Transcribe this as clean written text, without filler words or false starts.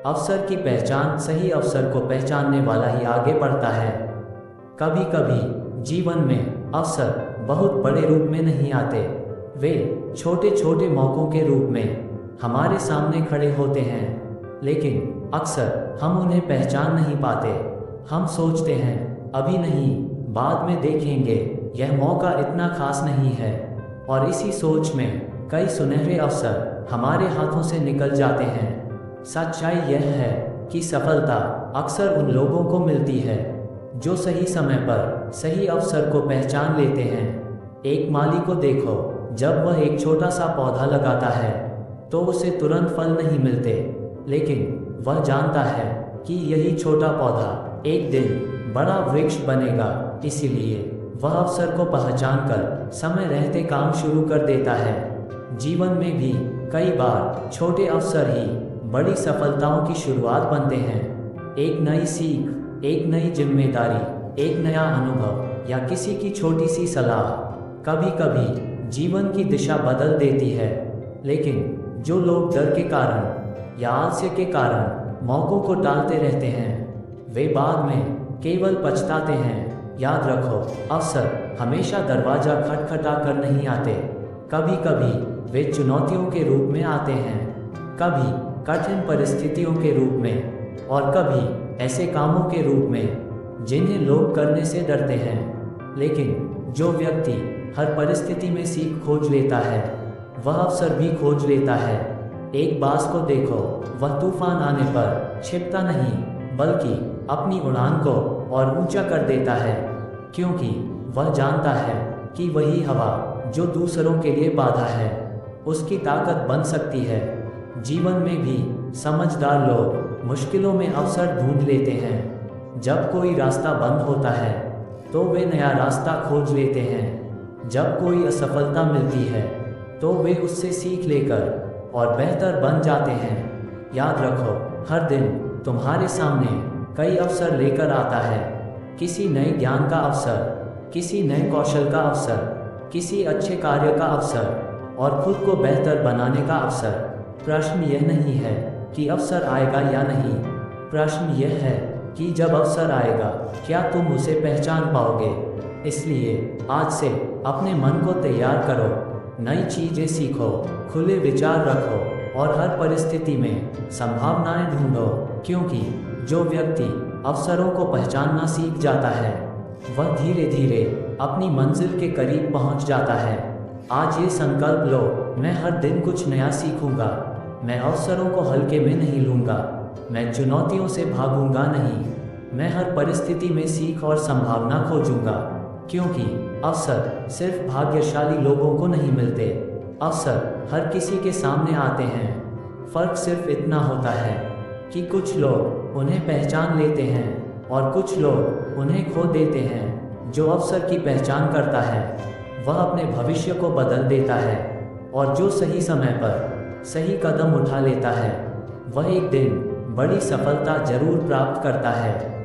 अवसर की पहचान, सही अवसर को पहचानने वाला ही आगे बढ़ता है। कभी कभी जीवन में अवसर बहुत बड़े रूप में नहीं आते, वे छोटे छोटे मौक़ों के रूप में हमारे सामने खड़े होते हैं, लेकिन अक्सर हम उन्हें पहचान नहीं पाते। हम सोचते हैं अभी नहीं, बाद में देखेंगे, यह मौका इतना खास नहीं है, और इसी सोच में कई सुनहरे अवसर हमारे हाथों से निकल जाते हैं। सच्चाई यह है कि सफलता अक्सर उन लोगों को मिलती है जो सही समय पर सही अवसर को पहचान लेते हैं। एक माली को देखो, जब वह एक छोटा सा पौधा लगाता है तो उसे तुरंत फल नहीं मिलते, लेकिन वह जानता है कि यही छोटा पौधा एक दिन बड़ा वृक्ष बनेगा। इसीलिए वह अवसर को पहचानकर समय रहते काम शुरू कर देता है। जीवन में भी कई बार छोटे अवसर ही बड़ी सफलताओं की शुरुआत बनते हैं। एक नई सीख, एक नई जिम्मेदारी, एक नया अनुभव या किसी की छोटी सी सलाह कभी कभी जीवन की दिशा बदल देती है। लेकिन जो लोग डर के कारण या आलस्य के कारण मौक़ों को टालते रहते हैं, वे बाद में केवल पछताते हैं। याद रखो, अवसर हमेशा दरवाज़ा खटखटा कर नहीं आते। कभी कभी वे चुनौतियों के रूप में आते हैं, कभी कठिन परिस्थितियों के रूप में, और कभी ऐसे कामों के रूप में जिन्हें लोग करने से डरते हैं। लेकिन जो व्यक्ति हर परिस्थिति में सीख खोज लेता है, वह अवसर भी खोज लेता है। एक बाज को देखो, वह तूफान आने पर छिपता नहीं, बल्कि अपनी उड़ान को और ऊंचा कर देता है, क्योंकि वह जानता है कि वही हवा जो दूसरों के लिए बाधा है, उसकी ताकत बन सकती है। जीवन में भी समझदार लोग मुश्किलों में अवसर ढूंढ लेते हैं। जब कोई रास्ता बंद होता है तो वे नया रास्ता खोज लेते हैं। जब कोई असफलता मिलती है तो वे उससे सीख लेकर और बेहतर बन जाते हैं। याद रखो, हर दिन तुम्हारे सामने कई अवसर लेकर आता है। किसी नए ज्ञान का अवसर, किसी नए कौशल का अवसर, किसी अच्छे कार्य का अवसर और खुद को बेहतर बनाने का अवसर। प्रश्न यह नहीं है कि अवसर आएगा या नहीं, प्रश्न यह है कि जब अवसर आएगा क्या तुम उसे पहचान पाओगे। इसलिए आज से अपने मन को तैयार करो, नई चीज़ें सीखो, खुले विचार रखो और हर परिस्थिति में संभावनाएं ढूंढो, क्योंकि जो व्यक्ति अवसरों को पहचानना सीख जाता है, वह धीरे धीरे अपनी मंजिल के करीब पहुंच जाता है। आज ये संकल्प लो, मैं हर दिन कुछ नया सीखूंगा, मैं अवसरों को हल्के में नहीं लूँगा, मैं चुनौतियों से भागूंगा नहीं, मैं हर परिस्थिति में सीख और संभावना खोजूंगा। क्योंकि अवसर सिर्फ भाग्यशाली लोगों को नहीं मिलते, अवसर हर किसी के सामने आते हैं। फ़र्क सिर्फ इतना होता है कि कुछ लोग उन्हें पहचान लेते हैं और कुछ लोग उन्हें खो देते हैं। जो अवसर की पहचान करता है वह अपने भविष्य को बदल देता है, और जो सही समय पर सही कदम उठा लेता है वह एक दिन बड़ी सफलता जरूर प्राप्त करता है।